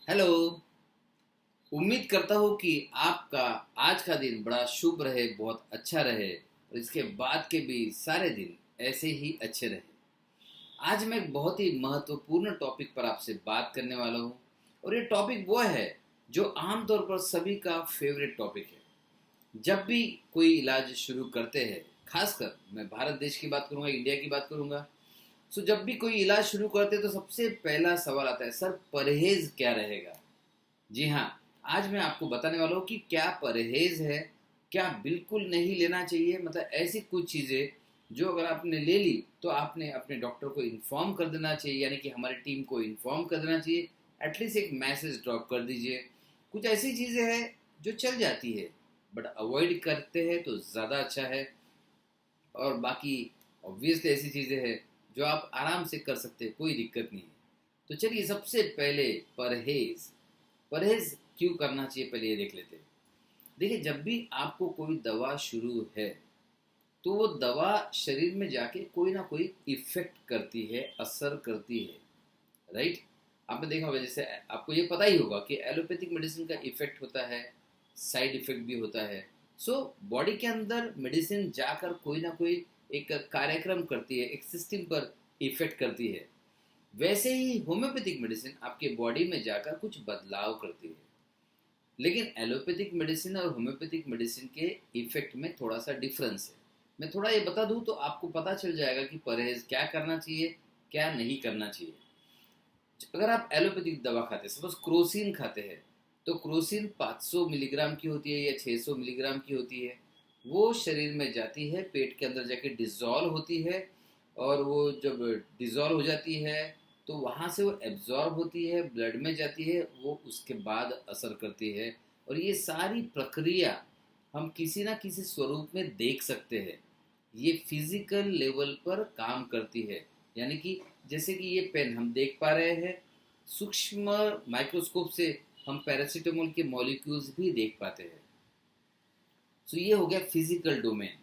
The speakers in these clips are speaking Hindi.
हेलो। उम्मीद करता हूँ कि आपका आज का दिन बड़ा शुभ रहे, बहुत अच्छा रहे और इसके बाद के भी सारे दिन ऐसे ही अच्छे रहे। आज मैं एक बहुत ही महत्वपूर्ण टॉपिक पर आपसे बात करने वाला हूँ और ये टॉपिक वो है जो आमतौर पर सभी का फेवरेट टॉपिक है। जब भी कोई इलाज शुरू करते हैं, खासकर मैं भारत देश की बात करूँगा, इंडिया की बात करूँगा, सो जब भी कोई इलाज शुरू करते हैं तो सबसे पहला सवाल आता है, सर परहेज क्या रहेगा। जी हाँ, आज मैं आपको बताने वाला हूँ कि क्या परहेज है, क्या बिल्कुल नहीं लेना चाहिए। मतलब ऐसी कुछ चीज़ें जो अगर आपने ले ली तो आपने अपने डॉक्टर को इन्फॉर्म कर देना चाहिए, यानी कि हमारी टीम को इन्फॉर्म कर देना चाहिए। एटलीस्ट एक मैसेज ड्रॉप कर दीजिए। कुछ ऐसी चीज़ें हैं जो चल जाती है बट अवॉइड करते हैं तो ज़्यादा अच्छा है। और बाकी ऑब्वियसली ऐसी चीज़ें हैं जो आप आराम से कर सकते हैं, कोई दिक्कत नहीं है। तो चलिए सबसे पहले परहेज परहेज क्यों करना चाहिए पहले ये देख लेते हैं। देखिए, जब भी आपको कोई दवा शुरू है तो वो दवा शरीर में जाके कोई ना कोई इफेक्ट करती है, असर करती है, राइट। आपने देखा होगा, जैसे आपको ये पता ही होगा कि एलोपैथिक मेडिसिन का इफेक्ट होता है, साइड इफेक्ट भी होता है। सो बॉडी के अंदर मेडिसिन जाकर कोई ना कोई एक कार्यक्रम करती है, एक सिस्टम पर इफेक्ट करती है। वैसे ही होम्योपैथिक मेडिसिन आपके बॉडी में जाकर कुछ बदलाव करती है। लेकिन एलोपैथिक मेडिसिन और होम्योपैथिक मेडिसिन के इफेक्ट में थोड़ा सा डिफरेंस है। मैं थोड़ा ये बता दूं तो आपको पता चल जाएगा कि परहेज क्या करना चाहिए, क्या नहीं करना चाहिए। अगर आप एलोपैथिक दवा खाते हैं, सपोज क्रोसिन खाते हैं, तो क्रोसिन 500 मिलीग्राम की होती है या 600 मिलीग्राम की होती है। वो शरीर में जाती है, पेट के अंदर जाके डिजॉल्व होती है, और वो जब डिजॉल्व हो जाती है तो वहाँ से वो एब्जॉर्ब होती है, ब्लड में जाती है, वो उसके बाद असर करती है। और ये सारी प्रक्रिया हम किसी ना किसी स्वरूप में देख सकते हैं। ये फिजिकल लेवल पर काम करती है। यानी कि जैसे कि ये पेन हम देख पा रहे हैं, सूक्ष्म माइक्रोस्कोप से हम पैरासीटामोल के मॉलिक्यूल्स भी देख पाते हैं। सो ये हो गया फिजिकल डोमेन।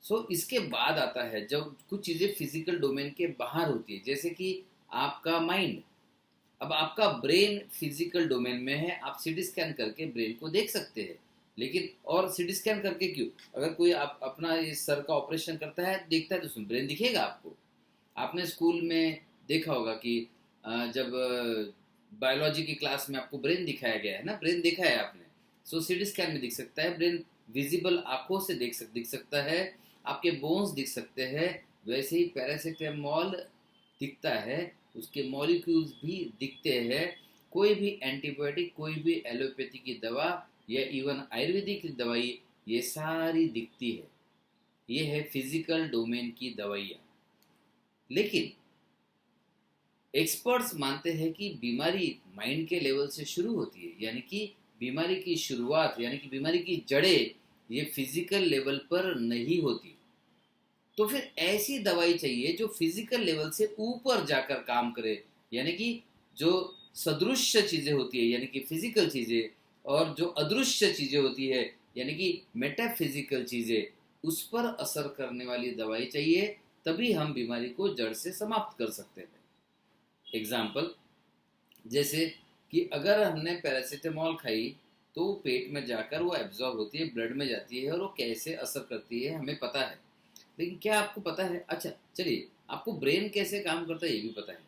सो इसके बाद आता है जब कुछ चीज़ें फिजिकल डोमेन के बाहर होती है, जैसे कि आपका माइंड। अब आपका ब्रेन फिजिकल डोमेन में है, आप सीटी स्कैन करके ब्रेन को देख सकते हैं। लेकिन और सीटी स्कैन करके क्यों? अगर कोई आप अपना ये सर का ऑपरेशन करता है, देखता है, तो उसमें ब्रेन दिखेगा आपको। आपने स्कूल में देखा होगा कि जब बायोलॉजी की क्लास में आपको ब्रेन दिखाया गया है ना, ब्रेन देखा है आपने। सो सीटी स्कैन में दिख सकता है ब्रेन, विजिबल आंखों से दिख सकता है, आपके बोन्स दिख सकते हैं। वैसे ही पैरासिटामोल दिखता है, उसके मॉलिक्यूल्स भी दिखते हैं। कोई भी एंटीबायोटिक, कोई भी एलोपैथी की दवा या इवन आयुर्वेदिक की दवाई, ये सारी दिखती है। ये है फिजिकल डोमेन की दवाइयाँ। लेकिन एक्सपर्ट्स मानते हैं कि बीमारी माइंड के लेवल से शुरू होती है, यानी कि बीमारी की शुरुआत, यानी कि बीमारी की जड़ें ये फिजिकल लेवल पर नहीं होती। तो फिर ऐसी दवाई चाहिए जो फिजिकल लेवल से ऊपर जाकर काम करे, यानी कि जो सदृश्य चीजें होती है, यानी कि फिजिकल चीजें, और जो अदृश्य चीजें होती है, यानी कि मेटाफिजिकल चीजें, उस पर असर करने वाली दवाई चाहिए। तभी हम बीमारी को जड़ से समाप्त कर सकते हैं। एग्जाम्पल, जैसे कि अगर हमने पैरासीटामोल खाई तो पेट में जाकर वो एब्जॉर्ब होती है, ब्लड में जाती है, और वो कैसे असर करती है हमें पता है। लेकिन क्या आपको पता है, अच्छा चलिए, आपको ब्रेन कैसे काम करता है ये भी पता है।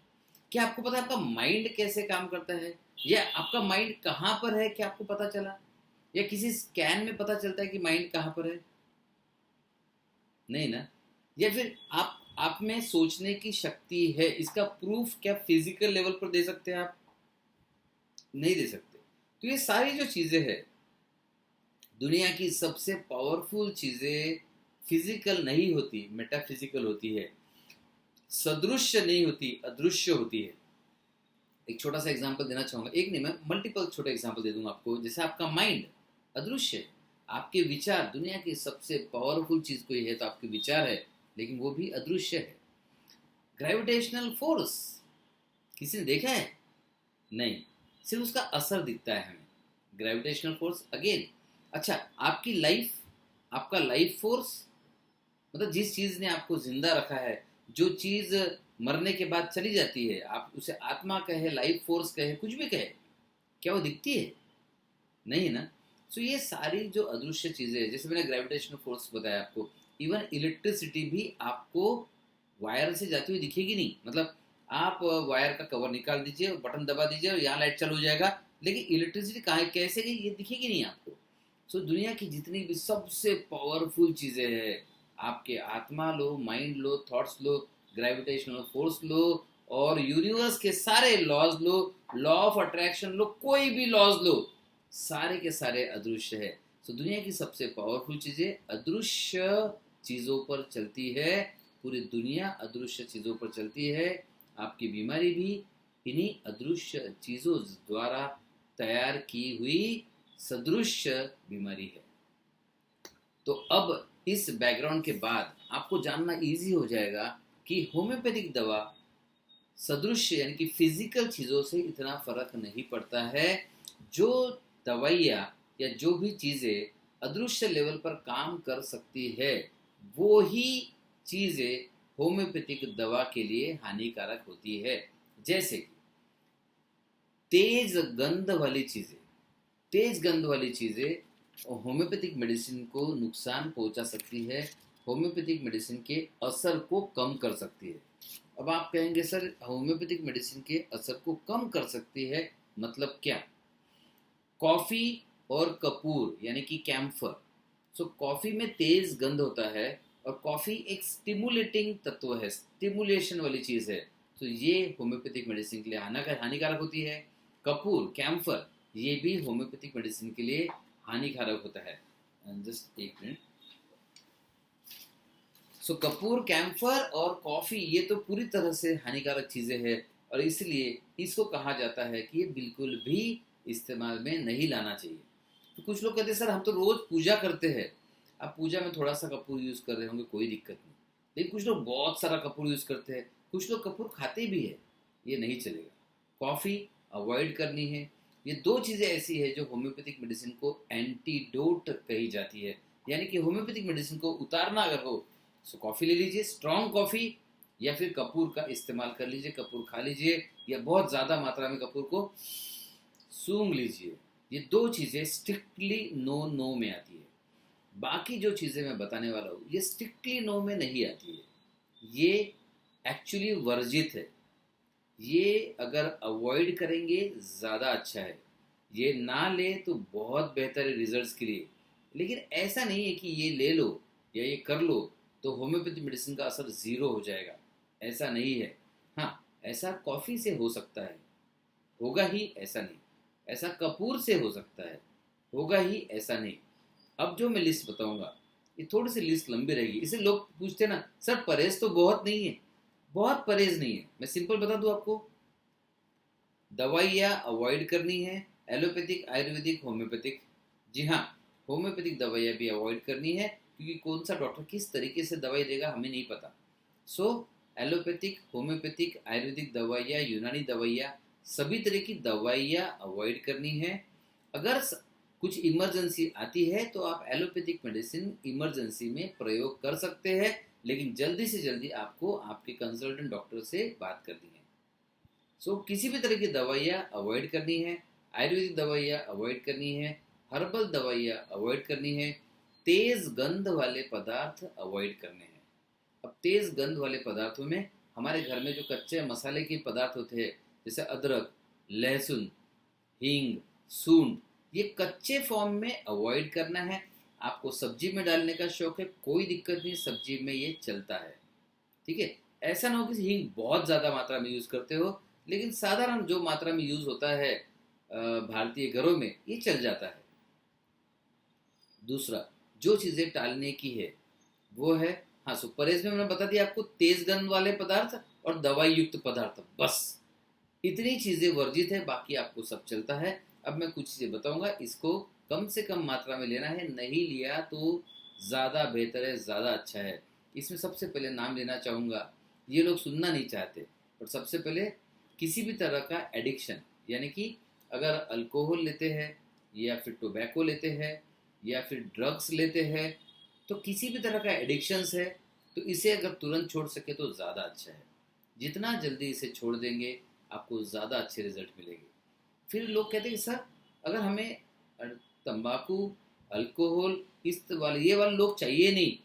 क्या आपको पता है आपका माइंड कैसे काम करता है, या आपका माइंड कहाँ पर है, क्या आपको पता चला? या किसी स्कैन में पता चलता है कि माइंड कहाँ पर है? नहीं ना। या फिर आप में सोचने की शक्ति है, इसका प्रूफ क्या फिजिकल लेवल पर दे सकते हैं आप? नहीं दे सकते। तो ये सारी जो चीजें हैं, दुनिया की सबसे पावरफुल चीजें फिजिकल नहीं होती, मेटाफिजिकल होती है। सदृश्य नहीं होती, अदृश्य होती है। एक छोटा सा एग्जांपल देना चाहूंगा, एक नहीं मैं मल्टीपल छोटे एग्जांपल दे दूंगा आपको। जैसे आपका माइंड अदृश्य है, आपके विचार, दुनिया की सबसे पावरफुल चीज कोई है तो आपके विचार है, लेकिन वो भी अदृश्य है। ग्रेविटेशनल फोर्स किसी ने देखा है? नहीं, सिर्फ उसका असर दिखता है हमें। Gravitational force again. अच्छा, आपकी लाइफ, आपका लाइफ फोर्स, मतलब जिस चीज ने आपको जिंदा रखा है, जो चीज मरने के बाद चली जाती है, आप उसे आत्मा कहे, लाइफ फोर्स कहे, कुछ भी कहे, क्या वो दिखती है? नहीं ना। सो ये सारी जो अदृश्य चीजें हैं, जैसे मैंने ग्रेविटेशनल फोर्स बताया आपको, इवन इलेक्ट्रिसिटी भी आपको वायर से जाती हुई दिखेगी नहीं। मतलब आप वायर का कवर निकाल दीजिए, बटन दबा दीजिए और यहाँ लाइट चालू हो जाएगा, लेकिन इलेक्ट्रिसिटी कहाँ कैसे गई ये दिखेगी नहीं आपको। सो दुनिया की जितनी भी सबसे पावरफुल चीजें हैं, आपके आत्मा लो, माइंड लो, थॉट्स लो, ग्रेविटेशनल फोर्स लो, और यूनिवर्स के सारे लॉज लो, लॉ ऑफ अट्रैक्शन लो, कोई भी लॉज लो, सारे के सारे अदृश्य है। तो दुनिया की सबसे पावरफुल चीजें अदृश्य चीजों पर चलती है। पूरी दुनिया अदृश्य चीजों पर चलती है। आपकी बीमारी भी इन्हीं अदृश्य चीजों द्वारा तैयार की हुई सदृश्य बीमारी है। तो अब इस बैकग्राउंड के बाद आपको जानना इजी हो जाएगा कि होम्योपैथिक दवा सदृश्य यानी कि फिजिकल चीजों से इतना फर्क नहीं पड़ता है। जो दवाइयाँ या जो भी चीजें अदृश्य लेवल पर काम कर सकती है, वो ही चीजें होम्योपैथिक दवा के लिए हानिकारक होती है। जैसे कि तेज गंध वाली चीजें होम्योपैथिक मेडिसिन को नुकसान पहुंचा सकती है, होम्योपैथिक मेडिसिन के असर को कम कर सकती है। अब आप कहेंगे सर होम्योपैथिक मेडिसिन के असर को कम कर सकती है, मतलब क्या? कॉफी और कपूर यानी कि कैम्फर। सो कॉफी में तेज गंध होता है, और कॉफी एक स्टिमुलेटिंग तत्व है, स्टिमुलेशन वाली चीज है। तो ये होम्योपैथिक मेडिसिन के लिए हानिकारक होती है। कपूर, कैम्फर, ये भी होम्योपैथिक मेडिसिन के लिए हानिकारक होता है। जस्ट एक मिनट। सो कपूर, कैम्फर और कॉफी ये तो पूरी तरह से हानिकारक चीजें हैं, और इसलिए इसको कहा जाता है कि ये बिल्कुल भी इस्तेमाल में नहीं लाना चाहिए। तो कुछ लोग कहते हैं सर हम तो रोज पूजा करते हैं, आप पूजा में थोड़ा सा कपूर यूज कर रहे होंगे, कोई दिक्कत नहीं। लेकिन कुछ लोग बहुत सारा कपूर यूज करते हैं, कुछ लोग कपूर खाते भी है, ये नहीं चलेगा। कॉफी अवॉइड करनी है। ये दो चीजें ऐसी है जो होम्योपैथिक मेडिसिन को एंटीडोट कही जाती है। यानी कि होम्योपैथिक मेडिसिन को उतारना अगर हो तो कॉफी ले लीजिए, स्ट्रॉन्ग कॉफी, या फिर कपूर का इस्तेमाल कर लीजिए, कपूर खा लीजिए, या बहुत ज्यादा मात्रा में कपूर को सूंघ लीजिए। ये दो चीजें स्ट्रिक्टली नो नो में आती है। बाकी जो चीजें मैं बताने वाला हूँ ये स्ट्रिक्टली नो में नहीं आती है, ये एक्चुअली वर्जित है। ये अगर अवॉइड करेंगे ज़्यादा अच्छा है, ये ना ले तो बहुत बेहतर है रिजल्ट्स के लिए। लेकिन ऐसा नहीं है कि ये ले लो या ये कर लो तो होम्योपैथी मेडिसिन का असर ज़ीरो हो जाएगा, ऐसा नहीं है। हाँ, ऐसा कॉफ़ी से हो सकता है, होगा ही ऐसा नहीं। ऐसा कपूर से हो सकता है, होगा ही ऐसा नहीं। अब जो मैं लिस्ट बताऊंगा ये थोड़ी सी लिस्ट लंबी रहेगी, इसे लोग पूछते ना सर परहेज तो बहुत नहीं है। बहुत परहेज नहीं है, मैं सिंपल बता दूं आपको। दवाइयाँ अवॉइड करनी है, एलोपैथिक, आयुर्वेदिक, होम्योपैथिक। जी हाँ, होम्योपैथिक दवाइयाँ भी अवॉइड करनी है, क्योंकि कौन सा डॉक्टर किस तरीके से दवाई देगा हमें नहीं पता। सो एलोपैथिक, होम्योपैथिक, आयुर्वेदिक दवाइयाँ, यूनानी दवाइयाँ, सभी तरह की दवाइयाँ अवॉइड करनी है। अगर कुछ इमरजेंसी आती है तो आप एलोपैथिक मेडिसिन इमरजेंसी में प्रयोग कर सकते हैं, लेकिन जल्दी से जल्दी आपको आपके कंसल्टेंट डॉक्टर से बात करनी है। सो किसी भी तरह की दवाइयाँ अवॉइड करनी है, आयुर्वेदिक दवाइयाँ अवॉइड करनी है, हर्बल दवाइयाँ अवॉइड करनी है, तेज गंध वाले पदार्थ अवॉइड करने हैं। अब तेज गंध वाले पदार्थों में हमारे घर में जो कच्चे मसाले के पदार्थ होते हैं, जैसे अदरक, लहसुन, हींग, सूंड, ये कच्चे फॉर्म में अवॉइड करना है। आपको सब्जी में डालने का शौक है, कोई दिक्कत नहीं, सब्जी में ये चलता है, ठीक है। ऐसा ना हो कि हींग बहुत ज़्यादा मात्रा में यूज़ करते हो, लेकिन साधारण जो मात्रा में यूज़ होता है भारतीय घरों में, ये चल जाता है। दूसरा जो चीज़ें टालने की है वो है, हाँ सो परहेज में मैंने बता दिया आपको, तेज गंध वाले पदार्थ और दवाई युक्त पदार्थ, बस इतनी चीज़ें वर्जित है, बाकी आपको सब चलता है। अब मैं कुछ चीज़ें बताऊंगा, इसको कम से कम मात्रा में लेना है, नहीं लिया तो ज़्यादा बेहतर है, ज़्यादा अच्छा है। इसमें सबसे पहले नाम लेना चाहूँगा, ये लोग सुनना नहीं चाहते, पर सबसे पहले किसी भी तरह का एडिक्शन, यानी कि अगर अल्कोहल लेते हैं या फिर टोबैको लेते हैं या फिर ड्रग्स लेते हैं, तो किसी भी तरह का एडिक्शंस है तो इसे अगर तुरंत छोड़ सके तो ज़्यादा अच्छा है। जितना जल्दी इसे छोड़ देंगे आपको ज़्यादा अच्छे रिजल्ट मिलेंगे। फिर लोग कहते हैं कि सर अगर हमें तंबाकू, अल्कोहल, इस वाले ये वाले लोग चाहिए नहीं,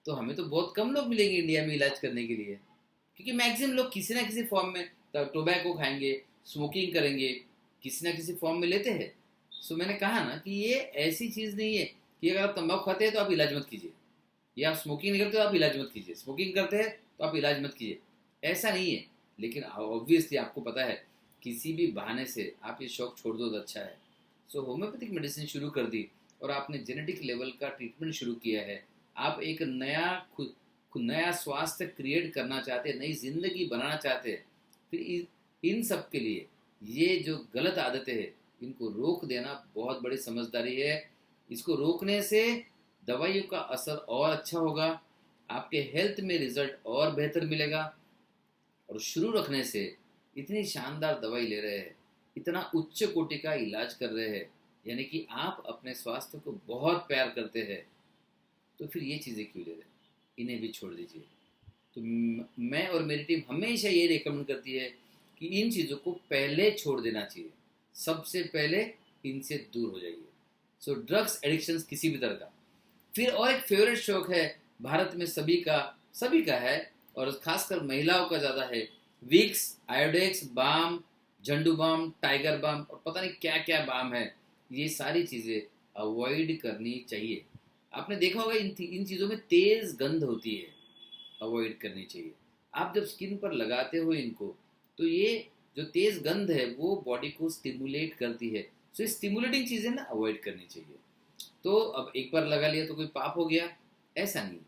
तो हमें तो बहुत कम लोग मिलेंगे इंडिया में इलाज करने के लिए, क्योंकि मैक्सिमम लोग किसी ना किसी फॉर्म में टोबैको खाएंगे, स्मोकिंग करेंगे, किसी ना किसी फॉर्म में लेते हैं। सो मैंने कहा ना कि ये ऐसी चीज़ नहीं है कि अगर आप तंबाकू खाते हैं तो आप इलाज मत कीजिए, या आप स्मोकिंग नहीं करते तो आप इलाज मत कीजिए, स्मोकिंग करते हैं तो आप इलाज मत कीजिए, ऐसा नहीं है। लेकिन ऑब्वियसली आपको पता है किसी भी बहाने से आप ये शौक छोड़ दो तो अच्छा है। सो होम्योपैथिक मेडिसिन शुरू कर दी और आपने जेनेटिक लेवल का ट्रीटमेंट शुरू किया है, आप एक नया खुद नया स्वास्थ्य क्रिएट करना चाहते हैं, नई जिंदगी बनाना चाहते हैं, फिर इन सब के लिए ये जो गलत आदतें हैं इनको रोक देना बहुत बड़ी समझदारी है। इसको रोकने से दवाइयों का असर और अच्छा होगा, आपके हेल्थ में रिजल्ट और बेहतर मिलेगा। और शुरू रखने से इतनी शानदार दवाई ले रहे हैं, इतना उच्च कोटि का इलाज कर रहे हैं, यानी कि आप अपने स्वास्थ्य को बहुत प्यार करते हैं, तो फिर ये चीज़ें क्यों ले रहे हैं, इन्हें भी छोड़ दीजिए। तो मैं और मेरी टीम हमेशा ये रिकमेंड करती है कि इन चीज़ों को पहले छोड़ देना चाहिए, सबसे पहले इनसे दूर हो जाइए। सो ड्रग्स एडिक्शन किसी भी तरह का। फिर और एक फेवरेट शौक है भारत में सभी का है, और खासकर महिलाओं का ज़्यादा है, विक्स, आयोडेक्स बाम, झंडू बाम, टाइगर बाम और पता नहीं क्या क्या बाम है। ये सारी चीज़ें अवॉइड करनी चाहिए। आपने देखा होगा इन चीज़ों में तेज़ गंध होती है, अवॉइड करनी चाहिए। आप जब स्किन पर लगाते हो इनको, तो ये जो तेज़ गंध है वो बॉडी को स्टिमुलेट करती है। सो ये स्टिमुलेटिंग चीज़ें ना अवॉइड करनी चाहिए। तो अब एक बार लगा लिया तो कोई पाप हो गया, ऐसा नहीं।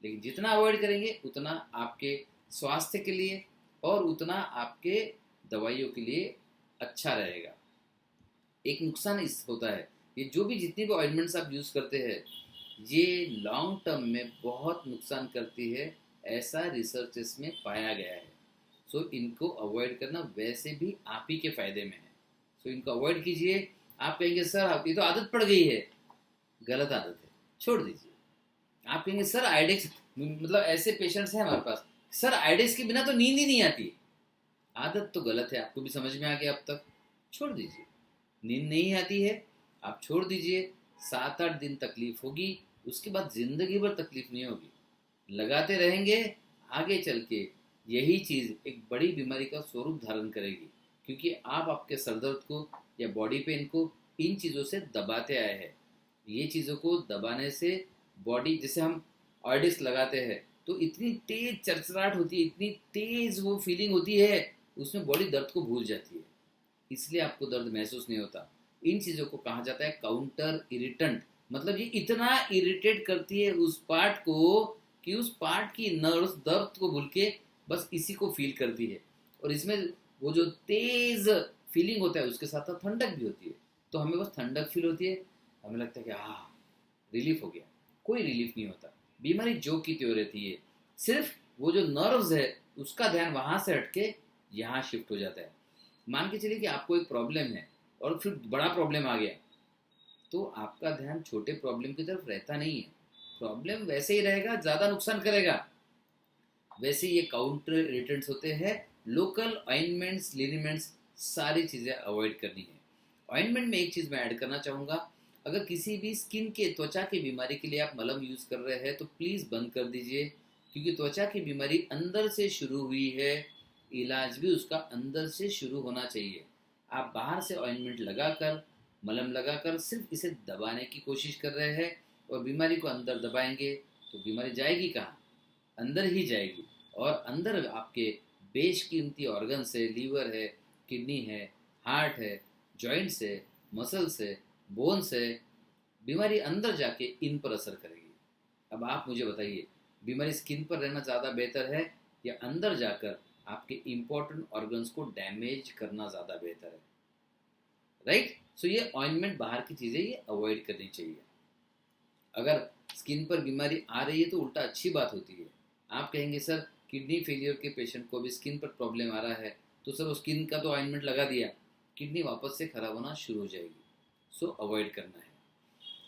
लेकिन जितना अवॉइड करेंगे उतना आपके स्वास्थ्य के लिए और उतना आपके दवाइयों के लिए अच्छा रहेगा। एक नुकसान इस होता है, ये जो भी जितनी भी ऑइंटमेंट्स आप यूज़ करते हैं ये लॉन्ग टर्म में बहुत नुकसान करती है, ऐसा रिसर्चेस में पाया गया है। सो इनको अवॉइड करना वैसे भी आप ही के फ़ायदे में है। सो इनको अवॉइड कीजिए। आप कहेंगे सर ये तो आदत पड़ गई है, गलत आदत है, छोड़ दीजिए। आप कहेंगे सर आइडेक्स, मतलब ऐसे पेशेंट्स हैं हमारे पास, सर आइडेक्स के बिना तो नींद ही नहीं आती। आदत तो गलत है, आपको भी समझ में आ गया अब तक, छोड़ दीजिए। नींद नहीं आती है, आप छोड़ दीजिए। 7-8 दिन तकलीफ होगी, उसके बाद ज़िंदगी भर तकलीफ नहीं होगी। लगाते रहेंगे, आगे चल के यही चीज़ एक बड़ी बीमारी का स्वरूप धारण करेगी, क्योंकि आप आपके सरदर्द को या बॉडी पेन को इन चीज़ों से दबाते आए हैं। ये चीज़ों को दबाने से बॉडी, जैसे हम ऑर्डिक्स लगाते हैं तो इतनी तेज चरचराहट होती है, इतनी तेज वो फीलिंग होती है, उसमें बॉडी दर्द को भूल जाती है, इसलिए आपको दर्द महसूस नहीं होता। इन चीज़ों को कहा जाता है काउंटर इरिटेंट। मतलब ये इतना इरिटेट करती है उस पार्ट को कि उस पार्ट की नर्व्स दर्द को भूल के बस इसी को फील करती है। और इसमें वो जो तेज फीलिंग होता है उसके साथ साथ ठंडक भी होती है, तो हमें बस ठंडक फील होती है, हमें लगता है कि रिलीफ हो गया। कोई रिलीफ नहीं होता, बीमारी जो की त्यों रहती है। सिर्फ वो जो नर्व्स है उसका ध्यान वहाँ से हटके यहाँ शिफ्ट हो जाता है। मान के चलिए कि आपको एक प्रॉब्लम है और फिर बड़ा प्रॉब्लम आ गया, तो आपका ध्यान छोटे प्रॉब्लम की तरफ रहता नहीं है, प्रॉब्लम वैसे ही रहेगा, ज़्यादा नुकसान करेगा। वैसे ये काउंटर इरिटेंट्स होते हैं। लोकल ऑइंटमेंट्स, लिनीमेंट्स, सारी चीज़ें अवॉइड करनी है। ऑइंटमेंट में एक चीज़ मैं ऐड करना चाहूँगा, अगर किसी भी स्किन के, त्वचा की बीमारी के लिए आप मलम यूज़ कर रहे हैं तो प्लीज़ बंद कर दीजिए, क्योंकि त्वचा की बीमारी अंदर से शुरू हुई है, इलाज भी उसका अंदर से शुरू होना चाहिए। आप बाहर से ऑइंटमेंट लगाकर, मलम लगाकर सिर्फ इसे दबाने की कोशिश कर रहे हैं, और बीमारी को अंदर दबाएंगे तो बीमारी जाएगी कहाँ, अंदर ही जाएगी। और अंदर आपके बेशकीमती ऑर्गन्स है, लीवर है, किडनी है, हार्ट है, जॉइंट्स है, मसल्स है, बोन्स है, बीमारी अंदर जाके इन पर असर करेगी। अब आप मुझे बताइए, बीमारी स्किन पर रहना ज़्यादा बेहतर है या अंदर जाकर आपके इम्पोर्टेंट ऑर्गन्स को डैमेज करना ज़्यादा बेहतर है? राइट। सो ये ऑइंटमेंट, बाहर की चीज़ें ये अवॉइड करनी चाहिए। अगर स्किन पर बीमारी आ रही है तो उल्टा अच्छी बात होती है। आप कहेंगे सर किडनी फेलियर के पेशेंट को भी स्किन पर प्रॉब्लम आ रहा है, तो सर वो स्किन का तो ऑइंटमेंट लगा दिया, किडनी वापस से खराब होना शुरू हो जाएगी। सो अवॉइड करना है।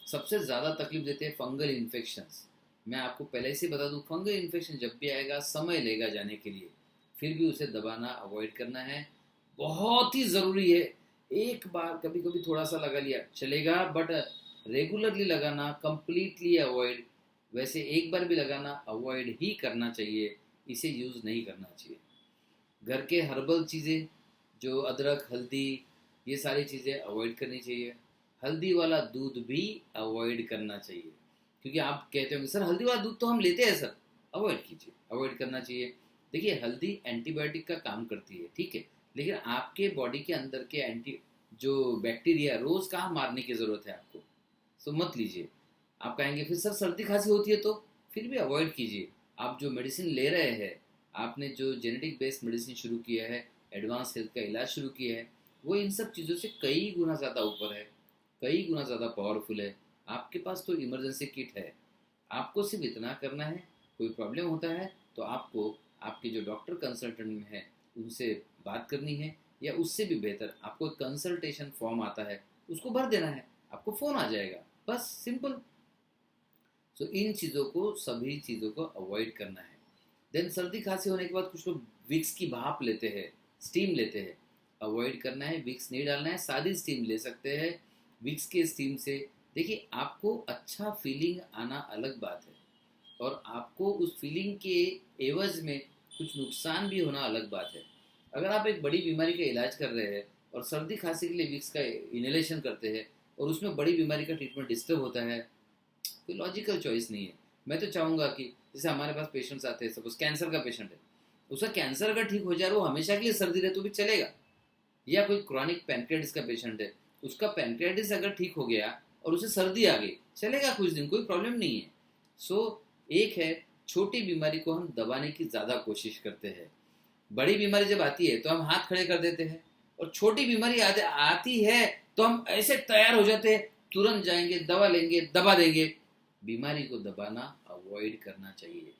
सबसे ज़्यादा तकलीफ देते हैं फंगल इन्फेक्शंस। मैं आपको पहले से बता दूं, फंगल इन्फेक्शन जब भी आएगा समय लेगा जाने के लिए, फिर भी उसे दबाना अवॉइड करना है। बहुत ही ज़रूरी है एक बार कभी कभी थोड़ा सा लगा लिया चलेगा, बट रेगुलरली लगाना कंप्लीटली अवॉइड। वैसे एक बार भी लगाना अवॉइड ही करना चाहिए, इसे यूज़ नहीं करना चाहिए। घर के हर्बल चीज़ें जो अदरक हल्दी, ये सारी चीज़ें अवॉइड करनी चाहिए। हल्दी वाला दूध भी अवॉइड करना चाहिए, क्योंकि आप कहते होंगे सर हल्दी वाला दूध तो हम लेते हैं सर। अवॉइड कीजिए, अवॉइड करना चाहिए। देखिए हल्दी एंटीबायोटिक का काम करती है, ठीक है, लेकिन आपके बॉडी के अंदर के एंटी जो बैक्टीरिया रोज़ कहाँ मारने की ज़रूरत है आपको, तो मत लीजिए। आप कहेंगे फिर सर सर्दी खांसी होती है तो, फिर भी अवॉइड कीजिए। आप जो मेडिसिन ले रहे हैं, आपने जो जेनेटिक बेस्ड मेडिसिन शुरू किया है, एडवांस हेल्थ का इलाज शुरू किया है, वो इन सब चीज़ों से कई गुना ज़्यादा ऊपर है, कई गुना ज़्यादा पावरफुल है। आपके पास तो इमरजेंसी किट है, आपको सिर्फ इतना करना है। कोई प्रॉब्लम होता है तो आपको आपके जो डॉक्टर कंसल्टेंट में है उनसे बात करनी है, या उससे भी बेहतर आपको एक कंसल्टेशन फॉर्म आता है, उसको भर देना है, आपको फ़ोन आ जाएगा, बस सिंपल। सो इन चीज़ों को, सभी चीज़ों को अवॉइड करना है। देन सर्दी खांसी होने के बाद कुछ लोग विक्स की भाप लेते हैं, स्टीम लेते हैं। अवॉइड करना है, विक्स नहीं डालना है, सादी स्टीम ले सकते हैं। विक्स के स्टीम से देखिए आपको अच्छा फीलिंग आना अलग बात है, और आपको उस फीलिंग के एवज में कुछ नुकसान भी होना अलग बात है। अगर आप एक बड़ी बीमारी का इलाज कर रहे हैं और सर्दी खांसी के लिए विक्स का इनहेलेशन करते हैं, और उसमें बड़ी बीमारी का ट्रीटमेंट डिस्टर्ब होता है, कोई लॉजिकल चॉइस नहीं है। मैं तो चाहूँगा कि जैसे हमारे पास पेशेंट्स आते हैं, सपोज कैंसर का पेशेंट है, उसका कैंसर अगर ठीक हो जाए वो हमेशा के लिए सर्दी रहे तो भी चलेगा। या कोई क्रॉनिक पैनक्रियाटिस का पेशेंट है, उसका पैनक्रियाटिस अगर ठीक हो गया और उसे सर्दी आ गई, चलेगा कुछ दिन, कोई प्रॉब्लम नहीं है। सो एक है, छोटी बीमारी को हम दबाने की ज़्यादा कोशिश करते हैं। बड़ी बीमारी जब आती है तो हम हाथ खड़े कर देते हैं, और छोटी बीमारी आती है तो हम ऐसे तैयार हो जाते हैं, तुरंत जाएंगे दवा लेंगे दबा देंगे। बीमारी को दबाना अवॉइड करना चाहिए।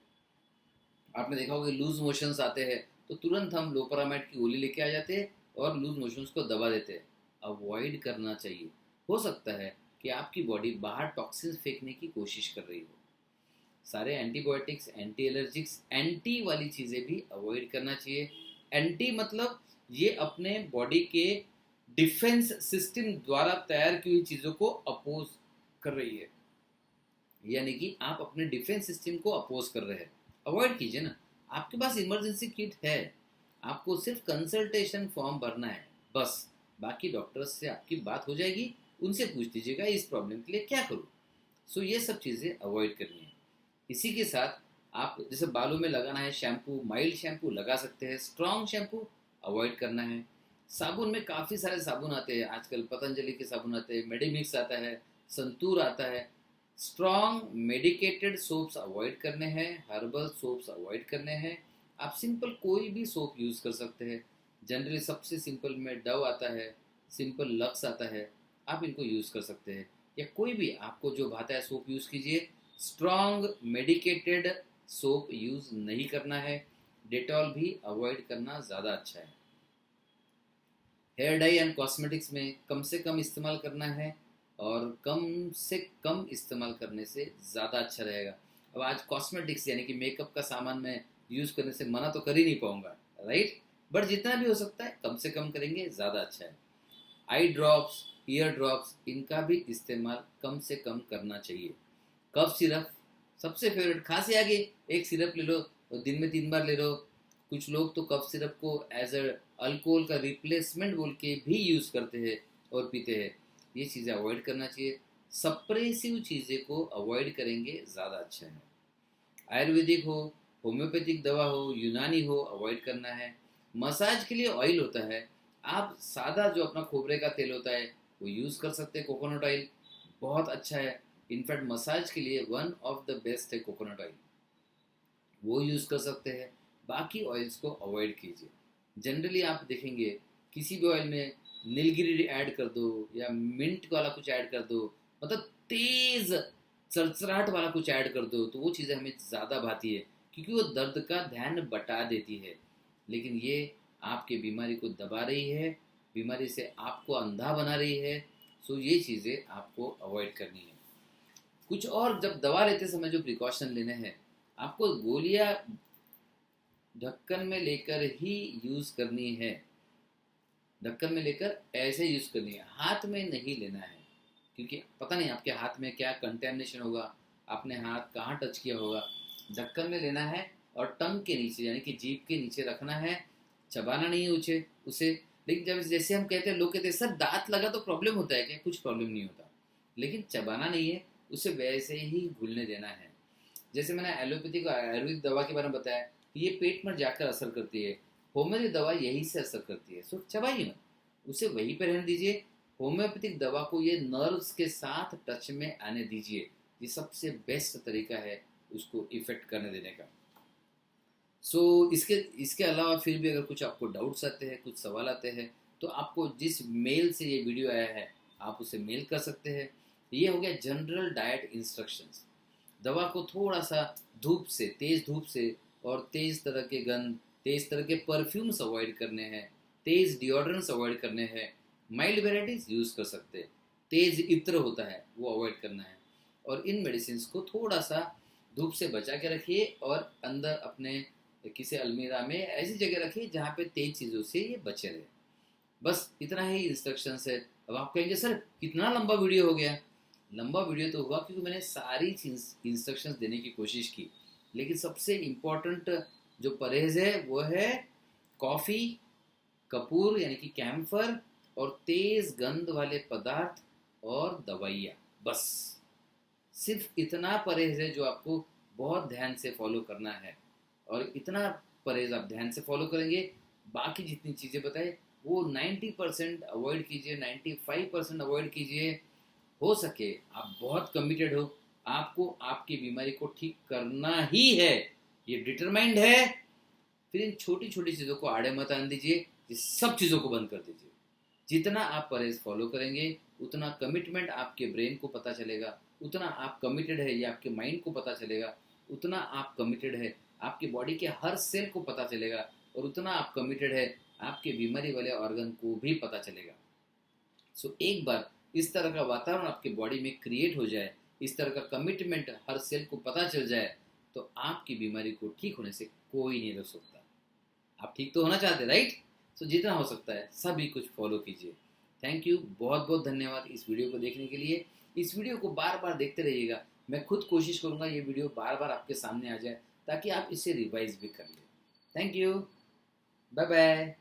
आपने देखा होगा लूज मोशंस आते हैं तो तुरंत हम लोपरामाइड की गोली लेके आ जाते हैं और लूज मोशंस को दबा देते हैं। अवॉइड करना चाहिए। हो सकता है कि आपकी बॉडी बाहर टॉक्सिन फेंकने की कोशिश कर रही हो। सारे एंटीबायोटिक्स, एंटी एलर्जिक्स, एंटी वाली चीज़ें भी अवॉइड करना चाहिए। एंटी मतलब ये अपने बॉडी के डिफेंस सिस्टम द्वारा तैयार की हुई चीज़ों को अपोज कर रही है, यानी कि आप अपने डिफेंस सिस्टम को अपोज कर रहे हैं। अवॉइड कीजिए ना। आपके पास इमरजेंसी किट है, आपको सिर्फ कंसल्टेशन फॉर्म भरना है बस। बाकी डॉक्टर्स से आपकी बात हो जाएगी, उनसे पूछ लीजिएगा इस प्रॉब्लम के लिए क्या करूँ। सो ये सब चीज़ें अवॉइड करनी है। इसी के साथ आप जैसे बालों में लगाना है शैम्पू, माइल्ड शैम्पू लगा सकते हैं, स्ट्रॉन्ग शैम्पू अवॉइड करना है। साबुन में काफ़ी सारे साबुन आते हैं आजकल, पतंजलि के साबुन आते हैं, मेडिमिक्स आता है, संतूर आता है। स्ट्रॉन्ग मेडिकेटेड सोप्स अवॉइड करने हैं, हर्बल सोप्स अवॉइड करने हैं। आप सिंपल कोई भी सोप यूज़ कर सकते हैं। जनरली सबसे सिंपल में डव आता है, सिंपल लक्स आता है, आप इनको यूज़ कर सकते हैं। या कोई भी आपको जो भाता है सोप यूज़ कीजिए। स्ट्रॉन्ग मेडिकेटेड सोप यूज़ नहीं करना है। डेटॉल भी अवॉइड करना ज़्यादा अच्छा है। हेयर डाई एंड कॉस्मेटिक्स में कम से कम इस्तेमाल करना है, और कम से कम इस्तेमाल करने से ज़्यादा अच्छा रहेगा। अब आज कॉस्मेटिक्स यानी कि मेकअप का सामान मैं यूज़ करने से मना तो कर ही नहीं पाऊँगा, राइट, बट जितना भी हो सकता है कम से कम करेंगे ज़्यादा अच्छा है। आई ड्रॉप्स, ईयर ड्रॉप्स, इनका भी इस्तेमाल कम से कम करना चाहिए। कफ सिरप सबसे फेवरेट, खांसी आ गई एक सिरप ले लो, और दिन में 3 बार ले लो। कुछ लोग तो कफ सिरप को एज अ अल्कोहल का रिप्लेसमेंट बोल के भी यूज़ करते हैं और पीते हैं। ये चीज़ें अवॉइड करना चाहिए। सप्रेसिव चीज़ें को अवॉइड करेंगे ज़्यादा अच्छा है। आयुर्वेदिक हो, होम्योपैथिक दवा हो, यूनानी हो, अवॉइड करना है। मसाज के लिए ऑयल होता है, आप सादा जो अपना खोपरे का तेल होता है वो यूज़ कर सकते हैं। कोकोनट ऑयल बहुत अच्छा है, इनफैक्ट मसाज के लिए वन ऑफ द बेस्ट है कोकोनट ऑयल, वो यूज़ कर सकते हैं। बाकी ऑयल्स को अवॉइड कीजिए। जनरली आप देखेंगे किसी भी ऑयल में नीलगिरी ऐड कर दो या मिंट वाला कुछ ऐड कर दो, मतलब तेज़ चरचराहट वाला कुछ ऐड कर दो, तो वो चीज़ें हमें ज़्यादा भाती है, क्योंकि वो दर्द का ध्यान बटा देती है। लेकिन ये आपके बीमारी को दबा रही है, बीमारी से आपको अंधा बना रही है। सो ये चीज़ें आपको अवॉइड करनी है। कुछ और, जब दवा लेते समय जो प्रिकॉशन लेने हैं, आपको गोलियां ढक्कन में लेकर ही यूज़ करनी है। ढक्कन में लेकर ऐसे यूज करनी है, हाथ में नहीं लेना है, क्योंकि पता नहीं आपके हाथ में क्या कंटेमिनेशन होगा, आपने हाथ कहाँ टच किया होगा। ढक्कन में लेना है और टंग के नीचे यानी कि जीभ के नीचे रखना है, चबाना नहीं है उसे। लेकिन जब जैसे हम कहते हैं, लोग कहते हैं सर दांत लगा तो प्रॉब्लम होता है क्या? कुछ प्रॉब्लम नहीं होता, लेकिन चबाना नहीं है, उसे वैसे ही घुलने देना है। जैसे मैंने एलोपैथिक आयुर्वेदिक दवा के बारे में बताया, ये पेट में जाकर असर करती है, होम्योपैथिक दवा यही से असर करती है, सो चबाइए मत, उसे वहीं पर रहने दीजिए। होम्योपैथिक दवा को ये नर्व्स के साथ टच में आने दीजिए, ये सबसे बेस्ट तरीका है उसको इफेक्ट करने देने का। सो इसके इसके अलावा फिर भी अगर कुछ आपको डाउट्स आते हैं, कुछ सवाल आते हैं, तो आपको जिस मेल से ये वीडियो आया है आप उसे मेल कर सकते हैं। ये हो गया जनरल डाइट इंस्ट्रक्शंस। दवा को थोड़ा सा धूप से, तेज धूप से और तेज तरह के गंध, तेज तरह के परफ्यूम्स अवॉइड करने हैं, तेज डिओड्रेंट्स अवॉइड करने हैं, माइल्ड वेराइटीज यूज कर सकते हैं, तेज इत्र होता है वो अवॉइड करना है। और इन मेडिसिन को थोड़ा सा धूप से बचा के रखिए और अंदर अपने किसी अलमीरा में ऐसी जगह रखिए जहाँ पे तेज चीज़ों से ये बचे रहे। बस इतना ही इंस्ट्रक्शंस है। अब आप कहेंगे सर कितना लंबा वीडियो हो गया? लंबा वीडियो तो हुआ क्योंकि मैंने सारी इंस्ट्रक्शंस देने की कोशिश की, लेकिन सबसे इम्पोर्टेंट जो परहेज है वो है कॉफ़ी, कपूर यानी कि कैम्फर और तेज गंध वाले पदार्थ और दवाइयाँ। बस सिर्फ इतना परहेज है जो आपको बहुत ध्यान से फॉलो करना है, और इतना परहेज आप ध्यान से फॉलो करेंगे, बाकी जितनी चीज़ें बताए वो 90% अवॉइड कीजिए, 95% अवॉइड कीजिए। हो सके आप बहुत कमिटेड हो, आपको आपकी बीमारी को ठीक करना ही है, ये डिटरमाइंड है, फिर इन छोटी छोटी चीज़ों को आड़े मत आने दीजिए, ये सब चीज़ों को बंद कर दीजिए। जितना आप परहेज फॉलो करेंगे उतना कमिटमेंट आपके ब्रेन को पता चलेगा, उतना आप कमिटेड है ये आपके माइंड को पता चलेगा, उतना आप कमिटेड है आपकी बॉडी के हर सेल को पता चलेगा, और उतना आप कमिटेड है आपके बीमारी वाले ऑर्गन को भी पता चलेगा। सो एक बार इस तरह का वातावरण आपके बॉडी में क्रिएट हो जाए, इस तरह का कमिटमेंट हर सेल को पता चल जाए, तो आपकी बीमारी को ठीक होने से कोई नहीं रोक सकता। आप ठीक तो होना चाहते, राइट? सो जितना हो सकता है सभी कुछ फॉलो कीजिए। थैंक यू, बहुत बहुत धन्यवाद इस वीडियो को देखने के लिए। इस वीडियो को बार बार देखते रहिएगा, मैं खुद कोशिश करूँगा ये वीडियो बार बार आपके सामने आ जाए ताकि आप इसे रिवाइज भी कर लें। Thank you, bye bye.